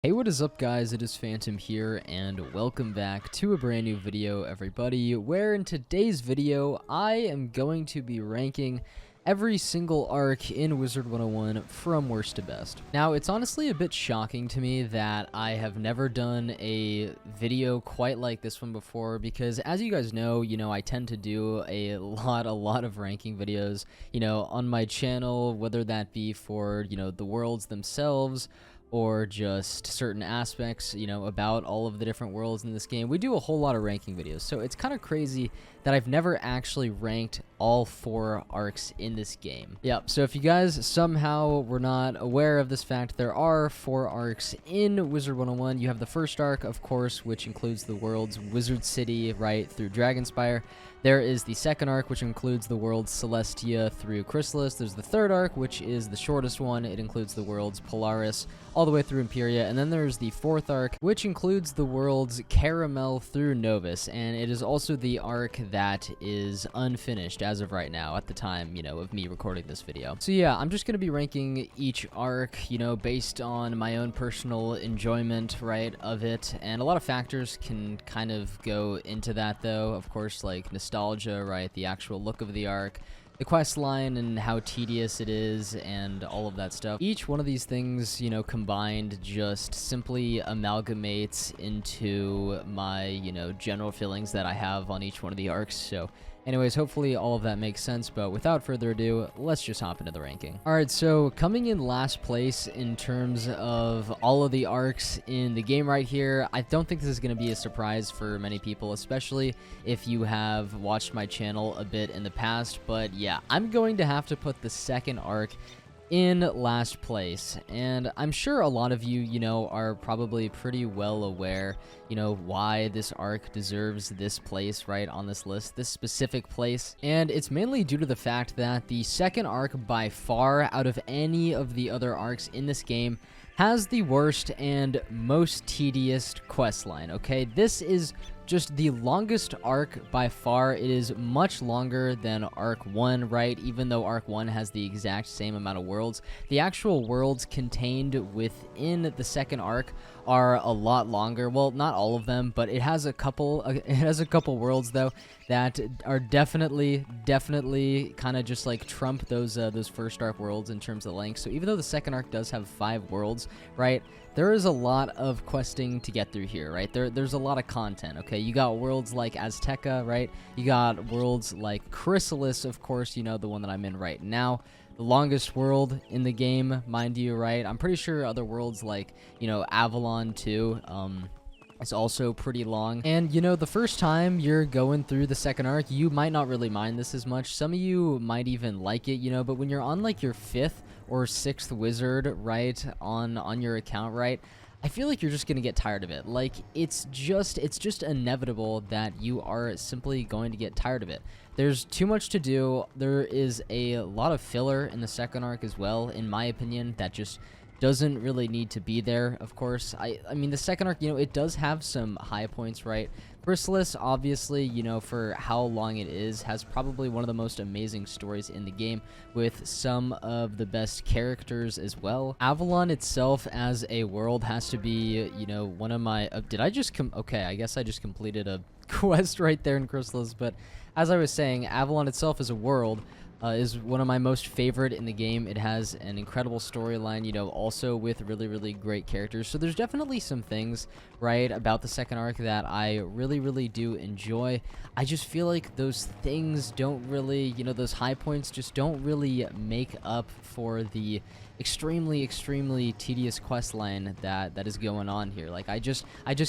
Hey, what is up guys, it is Phantom here, and welcome back to a brand new video, everybody, where in today's video, I am going to be ranking every single arc in Wizard101 from worst to best. Now, it's honestly a bit shocking to me that I have never done a video quite like this one before, because as you guys know, I tend to do a lot of ranking videos, on my channel, whether that be for, the worlds themselves, or just certain aspects, about all of the different worlds in this game. We do a whole lot of ranking videos, so it's kind of crazy that I've never actually ranked all 4 arcs in this game. Yep, so if you guys somehow were not aware of this fact, there are 4 arcs in Wizard101. You have the first arc, of course, which includes the world's Wizard City, right, through Dragonspire. There is the second arc, which includes the world's Celestia through Chrysalis. There's the third arc, which is the shortest one. It includes the world's Polaris all the way through Imperia. And then there's the fourth arc, which includes the world's Caramel through Novus. And it is also the arc that is unfinished as of right now at the time, of me recording this video. So yeah, I'm just going to be ranking each arc, based on my own personal enjoyment, right, of it. And a lot of factors can kind of go into that, though. Of course, like nostalgia, right, the actual look of the arc, the quest line and how tedious it is, and all of that stuff. Each one of these things, combined just simply amalgamates into my, general feelings that I have on each one of the arcs. So anyways, hopefully all of that makes sense, but without further ado, let's just hop into the ranking. Alright, so coming in last place in terms of all of the arcs in the game right here, I don't think this is going to be a surprise for many people, especially if you have watched my channel a bit in the past, but yeah, I'm going to have to put the second arc in last place, and I'm sure a lot of you, are probably pretty well aware, why this arc deserves this place, right, on this list, this specific place, and it's mainly due to the fact that the second arc, by far, out of any of the other arcs in this game, has the worst and most tedious quest line, okay? This is just the longest arc by far. It is much longer than Arc 1, right? Even though Arc 1 has the exact same amount of worlds, the actual worlds contained within the second arc are a lot longer. Well, not all of them, but it has a couple worlds though that are definitely kind of just like trump those first arc worlds in terms of length. So even though the second arc does have 5 worlds, right, there is a lot of questing to get through here, right? There's a lot of content, okay? You got worlds like Azteca, right? You got worlds like Chrysalis, of course, the one that I'm in right now. The longest world in the game, mind you, right? I'm pretty sure other worlds like, Avalon too, it's also pretty long. And, the first time you're going through the second arc, you might not really mind this as much. Some of you might even like it, but when you're on, like, your 5th or 6th wizard, right, on your account, right, I feel like you're just going to get tired of it. Like, it's just inevitable that you are simply going to get tired of it. There's too much to do. There is a lot of filler in the second arc as well, in my opinion, that just doesn't really need to be there. Of course, I mean, the second arc, it does have some high points, right? Chrysalis, obviously, for how long it is, has probably one of the most amazing stories in the game, with some of the best characters as well. Avalon itself as a world has to be, one of my... okay, I guess I just completed a quest right there in Chrysalis, but as I was saying, Avalon itself as a world is one of my most favorite in the game. It has an incredible storyline, also with really great characters. So there's definitely some things, right, about the second arc that I really do enjoy. I just feel like those things don't really, those high points just don't really make up for the extremely tedious quest line that is going on here. Like, I just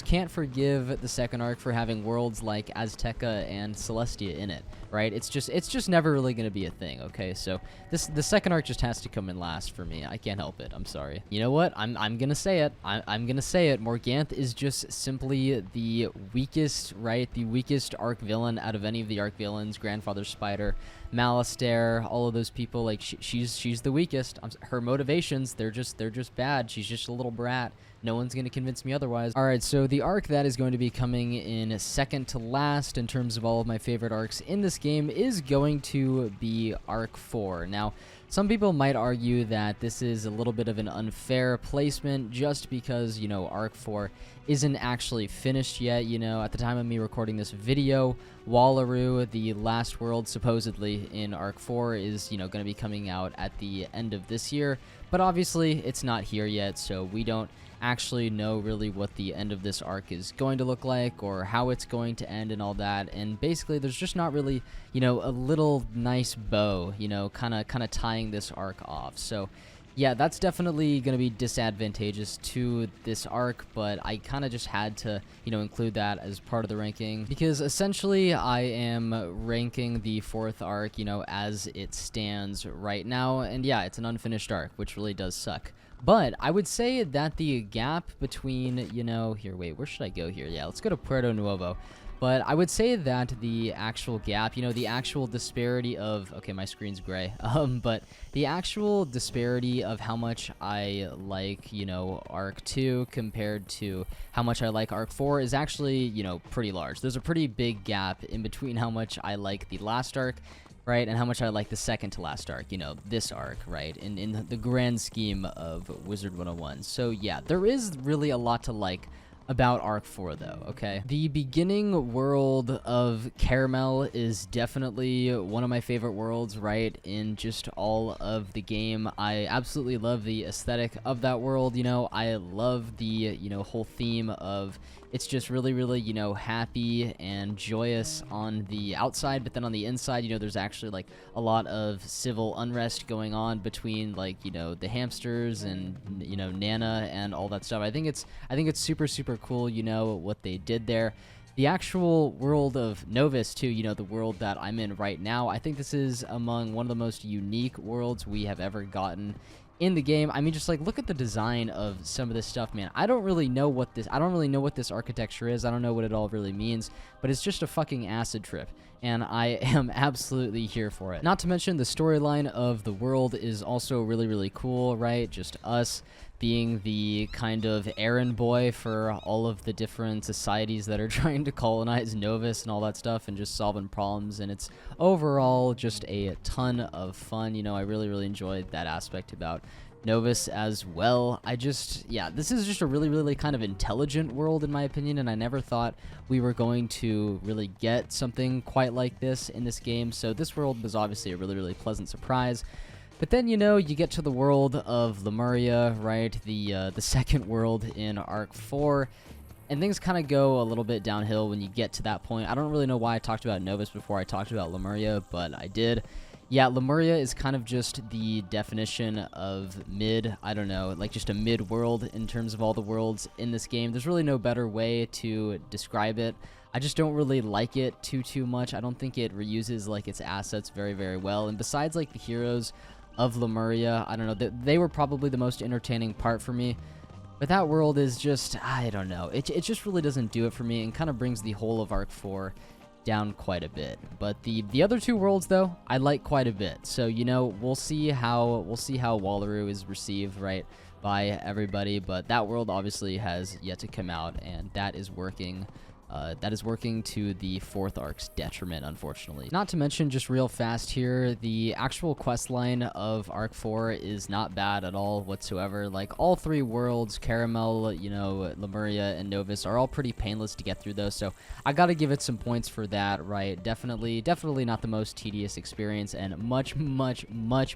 can't forgive the second arc for having worlds like Azteca and Celestia in it, right? It's just never really going to be a thing, okay? So the second arc just has to come in last for me. I can't help it. I'm sorry. You know what? I'm going to say it. I'm going to say it. Morganth is just simply the weakest, right? The weakest arc villain out of any of the arc villains. Grandfather Spider, Malistaire, all of those people, like, she's the weakest. Her motivations, they're just bad. She's just a little brat. No one's going to convince me otherwise. Alright, so the arc that is going to be coming in second to last in terms of all of my favorite arcs in this game is going to be Arc 4. Now, Some people might argue that this is a little bit of an unfair placement just because, you know, Arc 4 isn't actually finished yet. You know, at the time of me recording this video, Wallaroo, the last world supposedly in Arc 4, is, you know, going to be coming out at the end of this year. But obviously, it's not here yet, so we don't actually know really what the end of this arc is going to look like or how it's going to end and all that. And basically there's just not really, you know, a little nice bow, you know, kind of tying this arc off. So yeah, that's definitely going to be disadvantageous to this arc, but I kind of just had to, you know, include that as part of the ranking because essentially I am ranking the 4th arc, you know, as it stands right now. And yeah, it's an unfinished arc, which really does suck. But I would say that the gap between, you know, here, wait, where should I go here? Yeah, let's go to Puerto Nuevo. But I would say that the actual gap, you know, the actual disparity of, okay, my screen's gray, but the actual disparity of how much I like, you know, Arc 2 compared to how much I like Arc 4 is actually, you know, pretty large. There's a pretty big gap in between how much I like the last arc, right, and how much I like the second to last arc, you know, this arc, right, in the grand scheme of Wizard101. So yeah, there is really a lot to like about Arc 4 though, okay? The beginning world of Caramel is definitely one of my favorite worlds, right, in just all of the game. I absolutely love the aesthetic of that world, you know, I love the, you know, whole theme of it's just really, really, you know, happy and joyous on the outside, but then on the inside, you know, there's actually, like, a lot of civil unrest going on between, like, you know, the hamsters and, you know, Nana and all that stuff. I think it's super, super cool, you know, what they did there. The actual world of Novus, too, you know, the world that I'm in right now, I think this is among one of the most unique worlds we have ever gotten in the game. I mean, just like look at the design of some of this stuff, man. I don't really know what this architecture is. I don't know what it all really means, but it's just a fucking acid trip, and I am absolutely here for it. Not to mention the storyline of the world is also really, really cool, right? Just us being the kind of errand boy for all of the different societies that are trying to colonize Novus and all that stuff, and just solving problems, and it's overall just a ton of fun. You know, I really, really enjoyed that aspect about Novus as well. Yeah, this is just a really, really kind of intelligent world in my opinion, and I never thought we were going to really get something quite like this in this game, so this world was obviously a really, really pleasant surprise. But then, you know, you get to the world of Lemuria, right, the second world in Arc 4, and things kind of go a little bit downhill when you get to that point. I don't really know why I talked about Novus before I talked about Lemuria, but I did. Yeah, Lemuria is kind of just the definition of mid, I don't know, like just a mid-world in terms of all the worlds in this game. There's really no better way to describe it. I just don't really like it too much. I don't think it reuses, like, its assets very, very well. And besides, like, the heroes of Lemuria, I don't know, they were probably the most entertaining part for me. But that world is just, I don't know, it just really doesn't do it for me and kind of brings the whole of Arc 4 down quite a bit. But the other two worlds though, I like quite a bit. So, you know, we'll see how Wallaroo is received, right, by everybody, but that world obviously has yet to come out, and that is working to the 4th arc's detriment, unfortunately. Not to mention, just real fast here, the actual quest line of Arc 4 is not bad at all whatsoever. Like, all 3 worlds, Caramel, you know, Lemuria, and Novus, are all pretty painless to get through, though, so I gotta give it some points for that, right? Definitely not the most tedious experience, and much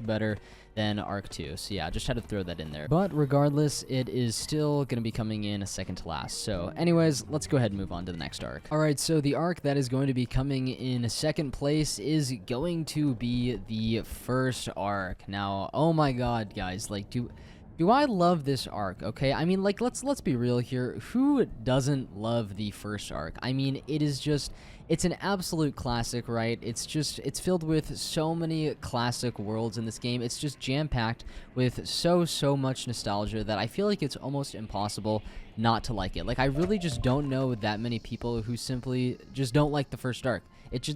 better than Arc 2. So yeah, I just had to throw that in there. But regardless, it is still going to be coming in a second to last. So anyways, let's go ahead and move on to the next arc. Alright, so the arc that is going to be coming in second place is going to be the first arc. Now, oh my god, guys, like, do I love this arc, okay? I mean, like, let's be real here. Who doesn't love the first arc? I mean, it is just, it's an absolute classic, right? It's filled with so many classic worlds in this game. It's just jam-packed with so much nostalgia that I feel like it's almost impossible not to like it. Like, I really just don't know that many people who simply just don't like the first arc.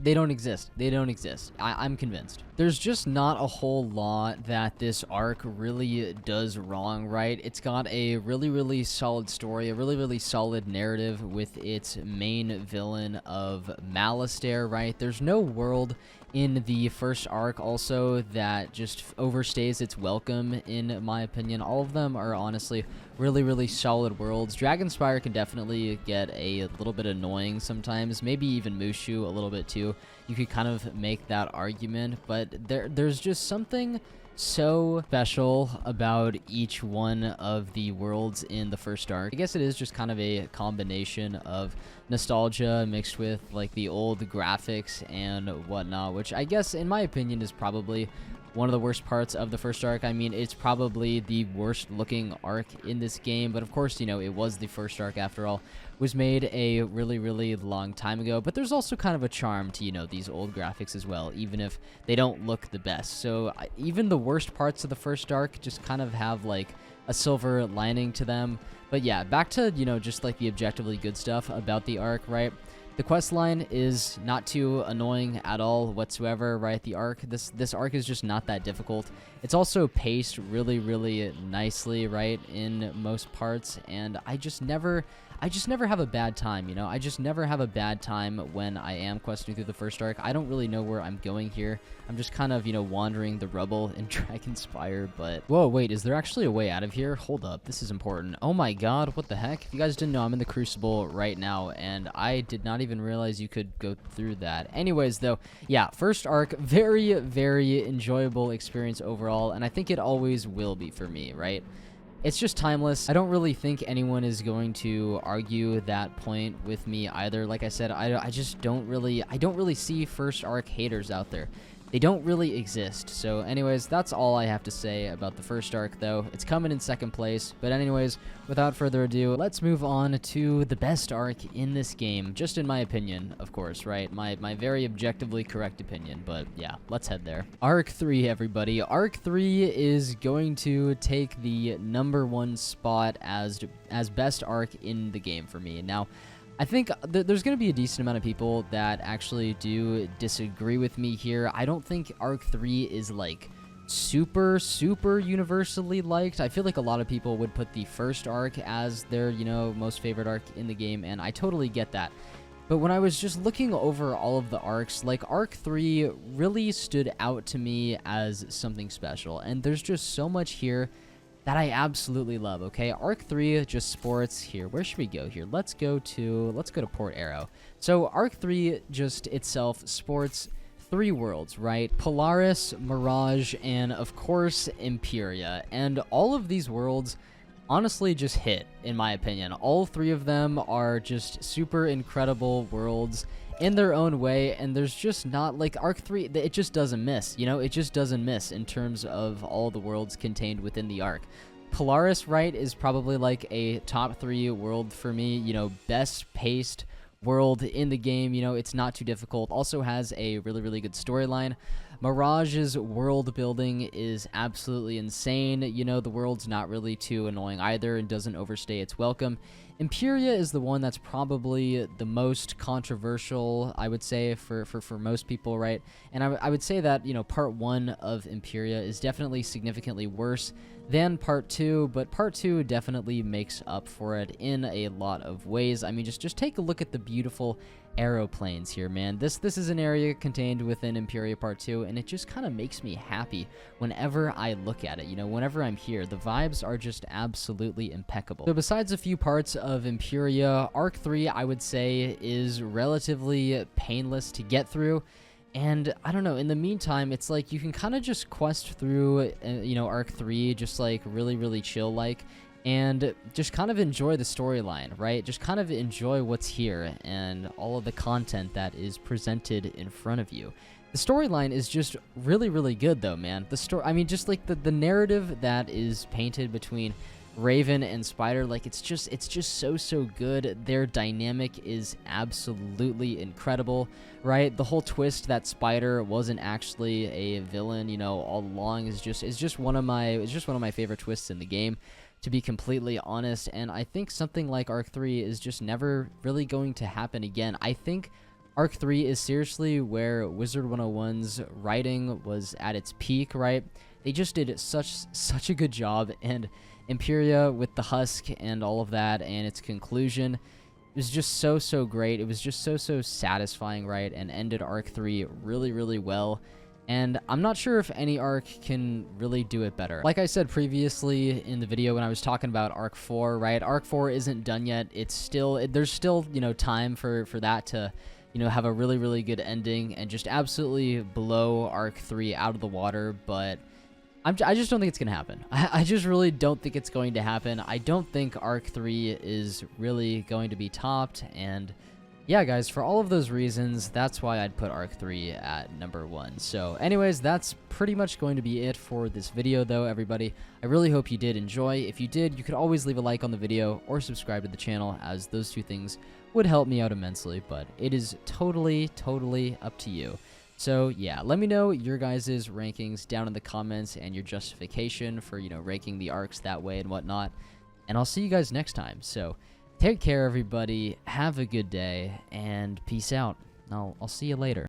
They don't exist. They don't exist. I'm convinced. There's just not a whole lot that this arc really does wrong, right? It's got a really solid story, a really solid narrative with its main villain of Malastare, right? There's no world in the first arc also that just overstays its welcome, in my opinion. All of them are honestly really, really solid worlds. Dragonspire can definitely get a little bit annoying sometimes, maybe even Mushu a little bit too. You could kind of make that argument, but there's just something so special about each one of the worlds in the first arc. I guess it is just kind of a combination of nostalgia mixed with like the old graphics and whatnot, which I guess in my opinion is probably one of the worst parts of the first arc. I mean, it's probably the worst looking arc in this game, but of course, you know, it was the first arc after all. It was made a really, really long time ago, but there's also kind of a charm to, you know, these old graphics as well, even if they don't look the best. So even the worst parts of the first arc just kind of have like a silver lining to them. But yeah, back to, you know, just like the objectively good stuff about the arc, right? The quest line is not too annoying at all whatsoever, right? The arc, this arc is just not that difficult. It's also paced really, really nicely, right, in most parts, and I just never have a bad time, you know? I just never have a bad time when I am questing through the first arc. I don't really know where I'm going here. I'm just kind of, you know, wandering the rubble in Dragonspire, but... Whoa, wait, is there actually a way out of here? Hold up, this is important. Oh my god, what the heck? If you guys didn't know, I'm in the Crucible right now, and I did not even realize you could go through that. Anyways, though, yeah, first arc, very, very enjoyable experience overall, and I think it always will be for me, right? It's just timeless. I don't really think anyone is going to argue that point with me either. Like I said, I just don't really see first arc haters out there. They don't really exist. So anyways, that's all I have to say about the first arc, though. It's coming in second place. But anyways, without further ado, let's move on to the best arc in this game. Just in my opinion, of course, right? My very objectively correct opinion. But yeah, let's head there. Arc 3, everybody. Arc 3 is going to take the #1 spot as best arc in the game for me. Now, I think there's going to be a decent amount of people that actually do disagree with me here. I don't think Arc 3 is, like, super universally liked. I feel like a lot of people would put the first arc as their, you know, most favorite arc in the game, and I totally get that. But when I was just looking over all of the arcs, like, Arc 3 really stood out to me as something special, and there's just so much here that I absolutely love, okay? Arc 3 just sports here. Where should we go here? Let's go to Port Arrow. So Arc 3 just itself sports 3 worlds, right? Polaris, Mirage, and of course Imperia. And all of these worlds honestly just hit, in my opinion. All 3 of them are just super incredible worlds in their own way, and there's just not, like, Arc 3, it just doesn't miss, you know? It just doesn't miss in terms of all the worlds contained within the arc. Polaris, right, is probably like a top 3 world for me, you know, best paced world in the game, you know, it's not too difficult, also has a really, really good storyline. Mirage's world building is absolutely insane, you know, the world's not really too annoying either and doesn't overstay its welcome. Imperia is the one that's probably the most controversial, I would say, for most people, right? And I would say that, you know, Part 1 of Imperia is definitely significantly worse than Part 2, but Part 2 definitely makes up for it in a lot of ways. I mean, just take a look at the beautiful aeroplanes here, man. This is an area contained within Imperia Part 2, and it just kind of makes me happy whenever I look at it. You know, whenever I'm here, the vibes are just absolutely impeccable. So besides a few parts of Imperia, Arc 3, I would say, is relatively painless to get through. And I don't know, in the meantime, it's like you can kind of just quest through, you know, Arc 3, just like really, really chill like, and just kind of enjoy the storyline, right? Just kind of enjoy what's here and all of the content that is presented in front of you. The storyline is just really, really good though, man. I mean, just like the narrative that is painted between Raven and Spider, like, it's just so good. Their dynamic is absolutely incredible, right? The whole twist that Spider wasn't actually a villain, you know, all along is just one of my favorite twists in the game, to be completely honest. And I think something like Arc 3 is just never really going to happen again. I think Arc 3 is seriously where Wizard101's writing was at its peak, right? They just did such a good job, and Imperia with the husk and all of that and its conclusion, was just so great. It was just so satisfying, right? And ended Arc 3 really well. And I'm not sure if any arc can really do it better. Like I said previously in the video when I was talking about Arc 4, right? Arc 4 isn't done yet. It's still, there's still, you know, time for that to, you know, have a really good ending and just absolutely blow Arc 3 out of the water. But I just don't think it's going to happen. I just really don't think it's going to happen. I don't think Arc 3 is really going to be topped. And yeah, guys, for all of those reasons, that's why I'd put Arc 3 at number 1. So anyways, that's pretty much going to be it for this video, though, everybody. I really hope you did enjoy. If you did, you could always leave a like on the video or subscribe to the channel, as those two things would help me out immensely, but it is totally up to you. So yeah, let me know your guys' rankings down in the comments and your justification for, you know, ranking the arcs that way and whatnot. And I'll see you guys next time. So take care, everybody. Have a good day, and peace out. I'll see you later.